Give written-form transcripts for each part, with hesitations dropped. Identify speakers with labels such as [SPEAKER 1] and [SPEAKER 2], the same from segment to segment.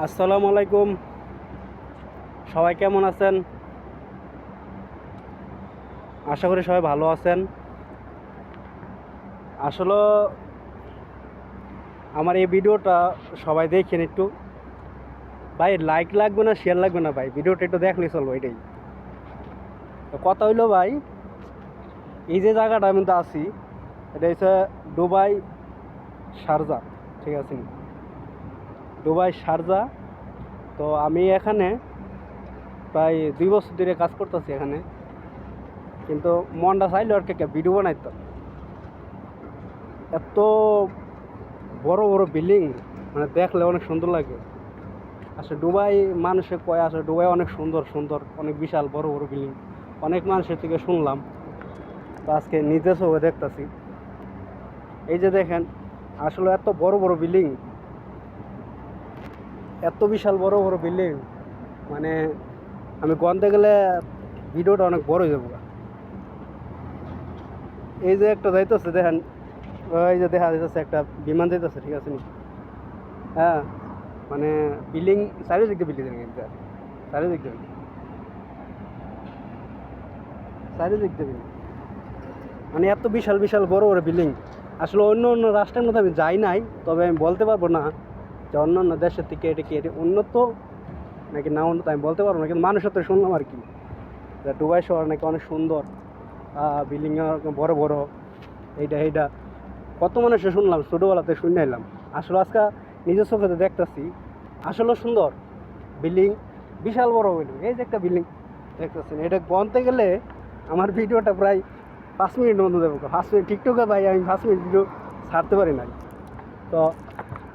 [SPEAKER 1] আসসালামু আলাইকুম। সবাই কেমন আছেন? আশা করি সবাই ভালো আছেন। আসলে আমার এই ভিডিওটা সবাই দেখেন একটু। ভাই লাইক লাগবে না, শেয়ার লাগবে না, ভাই ভিডিওটা একটু দেখলে চলবো। এটাই তো কথা হইলো ভাই, এই যে জায়গাটা আমি তো আছি, এটা হচ্ছে দুবাই শারজা। ঠিক আছে নি? Dubai Sharjah. তো আমি এখানে প্রায় 2 বছর ধরে কাজ করতেছি এখানে, কিন্তু মনটা চাইলো আর কি একটা ভিডিও বানাইতাম। এত বড় বড় বিল্ডিং, মানে দেখলে অনেক সুন্দর লাগে। আসলে দুবাই মানুষে কয় আসলে দুবাই অনেক সুন্দর সুন্দর, অনেক বিশাল বড় বড় বিল্ডিং, অনেক মানুষের থেকে শুনলাম। তো আজকে নিজে চোখে দেখতেছি। এই যে দেখেন, আসলে এত বড় বড় বিল্ডিং, এত বিশাল বড় বড় বিল্ডিং, মানে আমি গনতে গেলে ভিডিওটা অনেক বড় হয়ে যাবো। এই যে একটা যাইতেছে দেখেন, ওই যে দেখা যাইতেছে একটা বিমান যাইতেছে। ঠিক আছে নি? হ্যাঁ, মানে বিল্ডিং চারিদিকে বিল্ডিং, চারিদিকে চারিদিক দিয়ে বিল্ডিং, মানে এত বিশাল বিশাল বড় বড় বিল্ডিং। আসলে অন্য অন্য রাষ্ট্রের মধ্যে আমি যাই নাই, তবে আমি বলতে পারবো না যে অন্য অন্য দেশের থেকে এটা কি এটা উন্নত নাকি না উন্নত আমি বলতে পারবো না, কিন্তু মানুষের তো শুনলাম আর কি যে দুবাই শহর নাকি অনেক সুন্দর, বিল্ডিং বড় বড়, এইটা এইটা কত মানুষে শুনলাম, ছোটোবেলাতে শুনে এলাম। আসলে আজকে নিজের চোখে দেখতেছি, আসলে সুন্দর বিল্ডিং, বিশাল বড় বিল্ডিং। এই যে একটা বিল্ডিং দেখতেছেন, এটা বলতে গেলে আমার ভিডিওটা প্রায় 5 মিনিটের মতো দেবো। 5 মিনিট টিকটকে ভাই আমি 5 মিনিট ভিডিও ছাড়তে পারি না। তো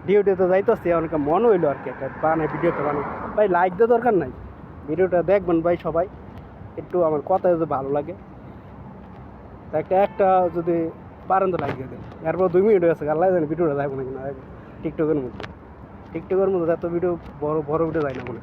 [SPEAKER 1] ভিডিওতে যাইতেছি, অনেক মন হইলো আর কি একটা বানাই, ভিডিওটা বানাই। ভাই লাইক দেওয়ার দরকার নাই, ভিডিওটা দেখবেন ভাই সবাই, একটু আমার কথা যদি ভালো লাগে তা একটা একটা যদি পারেন তো লাইক দিয়ে দেন। এরপর 2 মিনিট হয়ে গেছে, আল্লাহ জানে ভিডিওটা দেখবো নাকি না। টিকটকের মধ্যে এত ভিডিও বড় বড় ভিডিও যায় না বলে।